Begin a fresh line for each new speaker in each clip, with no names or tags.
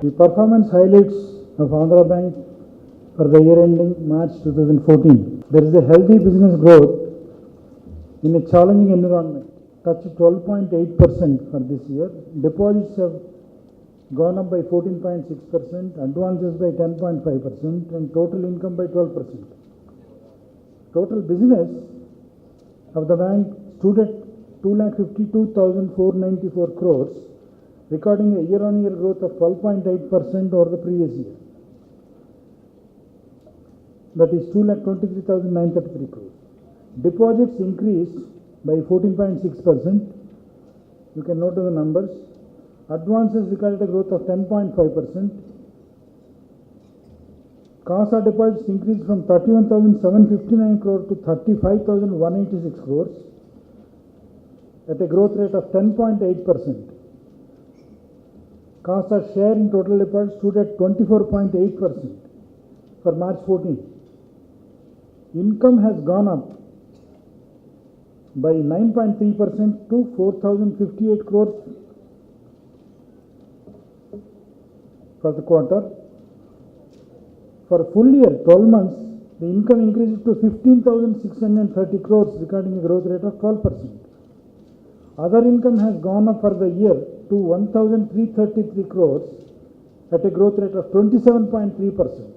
The performance highlights of Andhra Bank for the year ending March 2014. There is a healthy business growth in a challenging environment, touched 12.8% for this year. Deposits have gone up by 14.6%, advances by 10.5%, and total income by 12%. Total business of the bank stood at 2,52,494 crores, recording a year-on-year growth of 12.8% over the previous year. That is 2,23,933 crores. Deposits increased by 14.6%. You can note the numbers. Advances recorded a growth of 10.5%. CASA deposits increased from 31,759 crores to 35,186 crores at a growth rate of 10.8%. CASA share in total deposits stood at 24.8% for March 14. Income has gone up by 9.3% to 4,058 crores for the quarter. For full year, 12 months, the income increased to 15,630 crores, recording a growth rate of 12%. Other income has gone up for the year to 1,333 crores at a growth rate of 27.3%.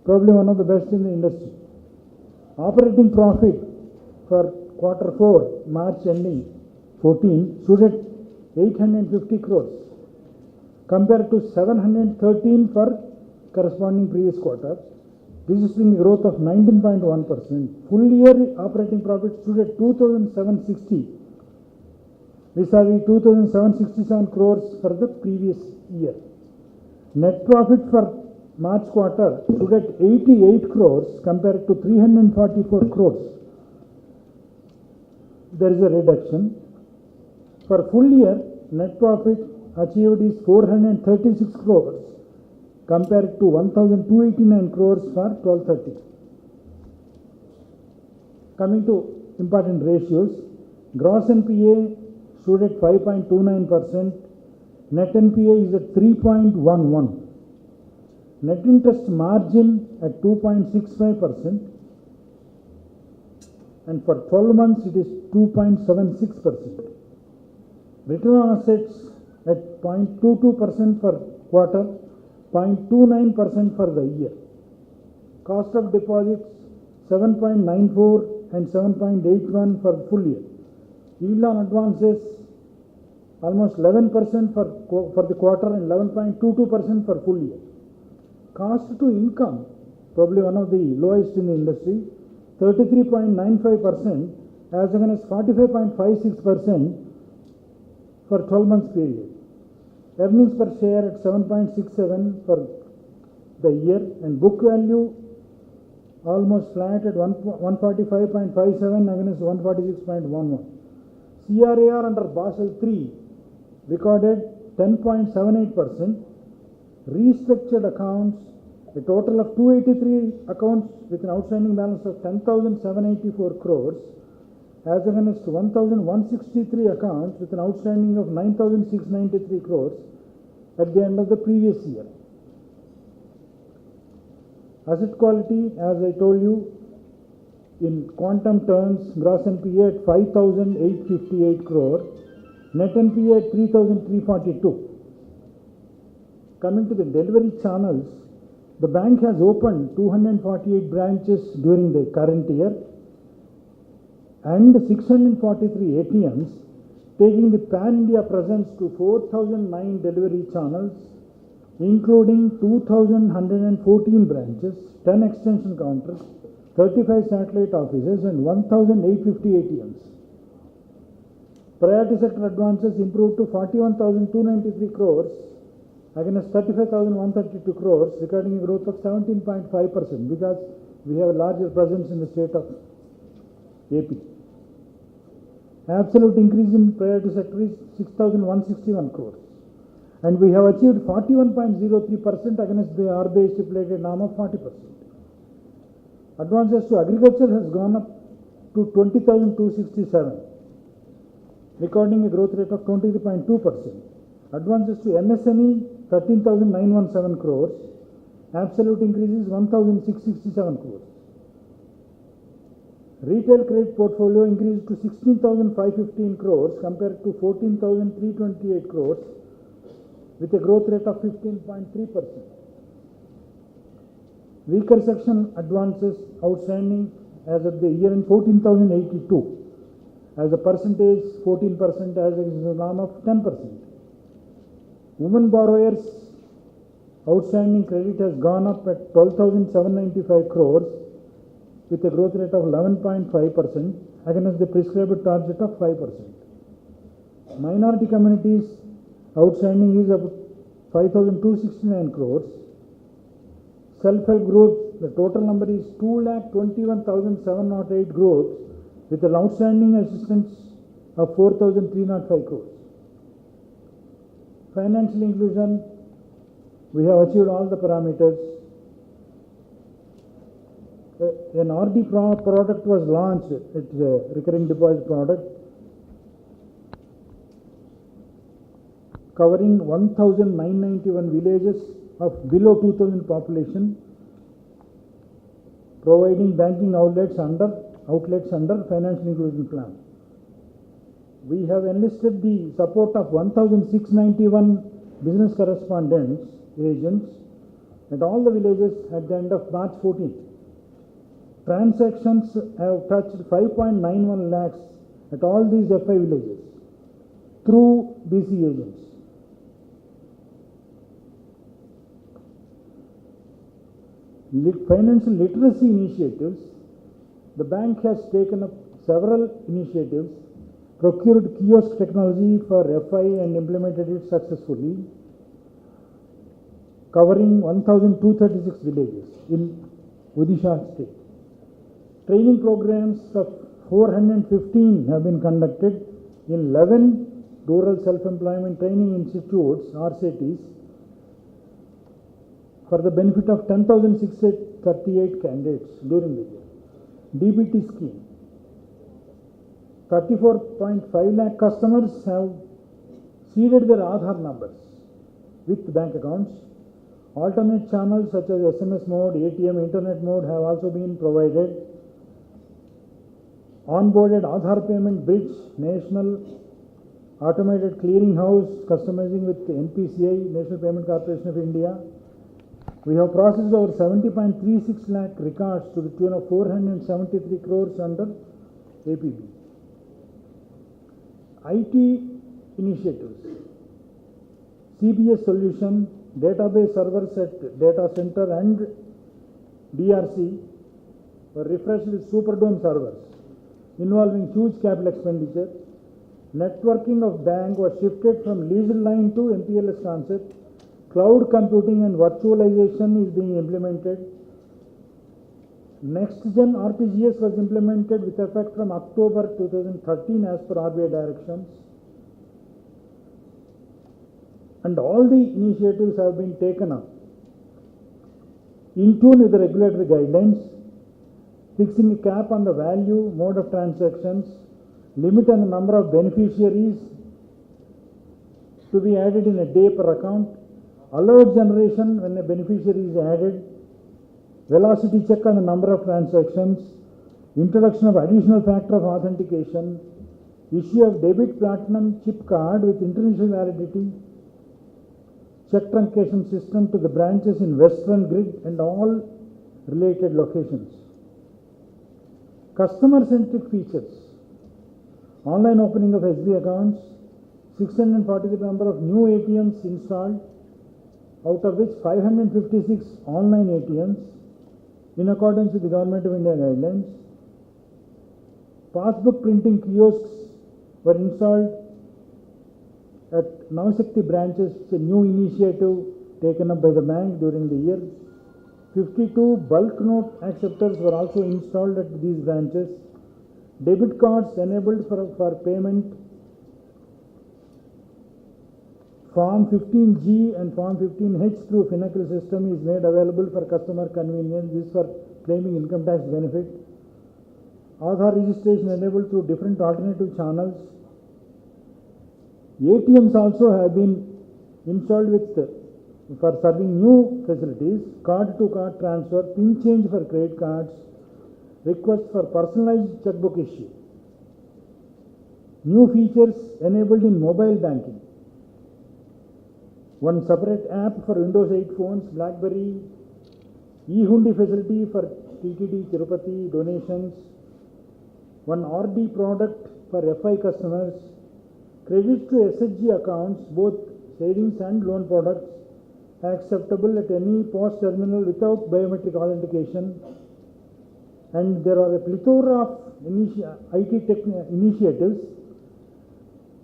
Probably one of the best in the industry. Operating profit for quarter 4, March ending 14, stood at 850 crores compared to 713 for corresponding previous quarter, registering a growth of 19.1%. Full year operating profit stood at 2,760 vis-a-vis 2,767 crores for the previous year. Net profit for March quarter stood at 88 crores compared to 344 crores. There is a reduction. For full year, net profit achieved is 436 crores compared to 1,289 crores for 12/30. Coming to important ratios, gross NPA stood at 5.29%, net NPA is at 3.11%, net interest margin at 2.65%, and for 12 months it is 2.76%. Return on assets at 0.22% for quarter, 0.29% for the year. Cost of deposits 7.94 and 7.81 for full year. Yield on advances almost 11% for the quarter and 11.22% for full year. Cost to income, probably one of the lowest in the industry, 33.95% as against 45.56% for 12 months period. Earnings per share at 7.67 for the year, and book value almost flat at 145.57 against 146.11. CRAR under Basel III recorded 10.78%. Restructured accounts, a total of 283 accounts with an outstanding balance of 10,784 crores as against 1,163 accounts with an outstanding of 9,693 crores at the end of the previous year. Asset quality, as I told you, in quantum terms, gross NPA at 5,858 crore, net NPA at 3,342. Coming to the delivery channels, the bank has opened 248 branches during the current year and 643 ATMs, taking the pan-India presence to 4,009 delivery channels, including 2,114 branches, 10 extension counters, 35 satellite offices, and 1,850 ATMs. Priority sector advances improved to 41,293 crores against 35,132 crores, recording a growth of 17.5% because we have a larger presence in the state of AP. Absolute increase in priority sector is 6,161 crores. And we have achieved 41.03% against the RBI stipulated norm of 40%. Advances to agriculture has gone up to 20,267, recording a growth rate of 23.2%. Advances to MSME 13,917 crores. Absolute increase is 1,667 crores. Retail credit portfolio increased to 16,515 crores compared to 14,328 crores with a growth rate of 15.3%. Weaker section advances outstanding as of the year end 14,082. As a percentage 14% as against the norm of 10%. Women borrowers outstanding credit has gone up at 12,795 crores with a growth rate of 11.5% against the prescribed target of 5%. Minority communities outstanding is about 5,269 crores. Self-help group, the total number is 2,21,708 crores with an outstanding assistance of 4,305 crores. Financial inclusion, we have achieved all the parameters. An RD product was launched, it's a recurring deposit product, covering 1,991 villages of below 2,000 population, providing banking outlets under financial inclusion plan. We have enlisted the support of 1,691 business correspondents, agents, at all the villages at the end of March 14. Transactions have touched 5.91 lakhs at all these FI villages through BC agents. Financial literacy initiatives, the bank has taken up several initiatives, procured kiosk technology for FI and implemented it successfully, covering 1,236 villages in Odisha state. Training programs of 415 have been conducted in 11 rural self-employment training institutes, RCTs, for the benefit of 10,638 candidates during the year. DBT scheme. 34.5 lakh customers have seeded their Aadhaar numbers with bank accounts. Alternate channels such as SMS mode, ATM, internet mode have also been provided. Onboarded Aadhaar payment bridge, national automated clearing house, customizing with NPCI, National Payment Corporation of India. We have processed over 70.36 lakh records to the tune of 473 crores under APB. IT initiatives. CBS solution, database servers at data center and DRC were refreshed with Superdome servers, involving huge capital expenditure. Networking of bank was shifted from leased line to MPLS concept. Cloud computing and virtualization is being implemented. Next gen RTGS was implemented with effect from October 2013 as per RBI directions. And all the initiatives have been taken up in tune with the regulatory guidelines, fixing a cap on the value, mode of transactions, limit on the number of beneficiaries to be added in a day per account, alert generation when a beneficiary is added, velocity check on the number of transactions, introduction of additional factor of authentication, issue of debit platinum chip card with international validity, check truncation system to the branches in Western Grid and all related locations. Customer-centric features, online opening of SB accounts, 643 number of new ATMs installed, out of which 556 online ATMs in accordance with the Government of India guidelines. Passbook printing kiosks were installed at Navashakti branches. It's a new initiative taken up by the bank during the year. 52 bulk note acceptors were also installed at these branches. Debit cards enabled for payment. Form 15G and Form 15H through Finacle system is made available for customer convenience. This is for claiming income tax benefit. Aadhaar registration enabled through different alternative channels. ATMs also have been installed with for serving new facilities, card-to-card transfer, PIN change for credit cards, request for personalized checkbook issue. New features enabled in mobile banking. One separate app for Windows 8 phones, BlackBerry, e-Hundi facility for TTD Tirupati donations, one RD product for FI customers, credit to SHG accounts, both savings and loan products, acceptable at any POS terminal without biometric authentication. And there are a plethora of IT tech initiatives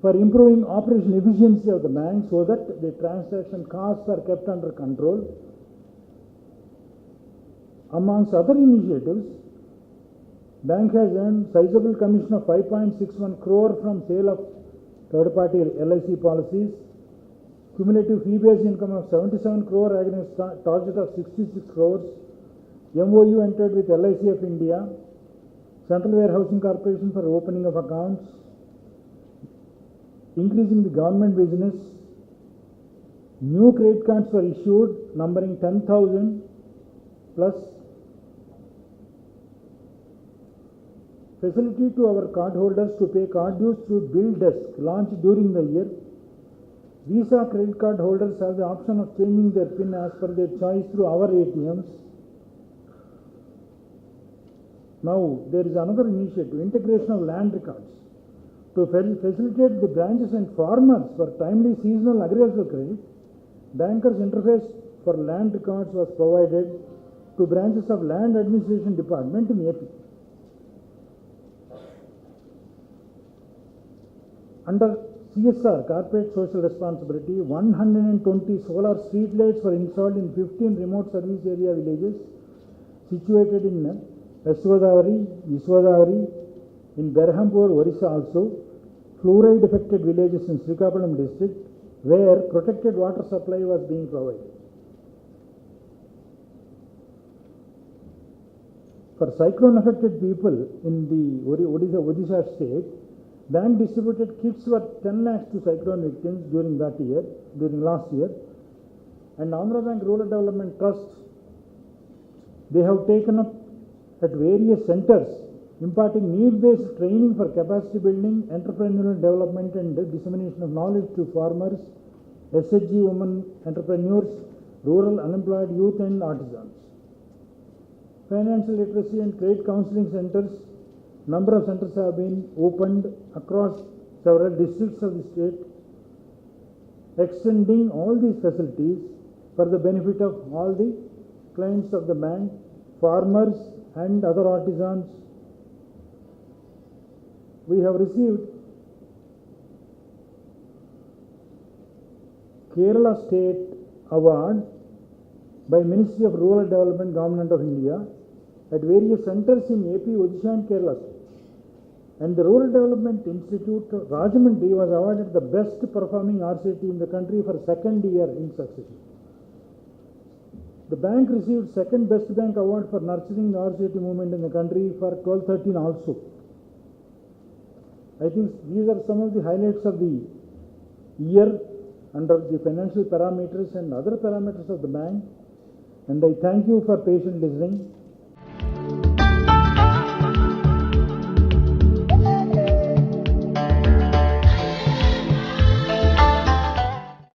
for improving operational efficiency of the bank so that the transaction costs are kept under control. Amongst other initiatives, bank has earned sizable commission of 5.61 crore from sale of third-party LIC policies, cumulative fee-based income of 77 crore against target of 66 crores, MOU entered with LIC of India, Central Warehousing Corporation for opening of accounts, increasing the government business, new credit cards were issued numbering 10,000 plus, facility to our cardholders to pay card dues through bill desk launched during the year. Visa credit card holders have the option of changing their PIN as per their choice through our ATMs. Now there is another initiative, integration of land records. To facilitate the branches and farmers for timely seasonal agricultural credit, bankers interface for land records was provided to branches of Land Administration Department in AP. Under CSR, Corporate Social Responsibility, 120 solar street lights were installed in 15 remote service area villages situated in Yaswadavari, in Berhampur, Orissa also, fluoride affected villages in Srikakulam district where protected water supply was being provided. For cyclone affected people in the Odisha state, bank distributed kits worth 10 lakhs to cyclone victims during last year, and Andhra Bank Rural Development Trust, they have taken up at various centers imparting need-based training for capacity building, entrepreneurial development and dissemination of knowledge to farmers, SHG women entrepreneurs, rural unemployed youth and artisans. Financial literacy and credit counseling centers, number of centers have been opened across several districts of the state, extending all these facilities for the benefit of all the clients of the bank, farmers and other artisans. We have received Kerala State Award by Ministry of Rural Development, Government of India at various centers in AP, Odisha and Kerala State. And the Rural Development Institute Rajahmundry was awarded the best performing RCT in the country for second year in succession. The bank received second best bank award for nurturing the RCT movement in the country for 12-13 also. I think these are some of the highlights of the year under the financial parameters and other parameters of the bank, and I thank you for patient listening.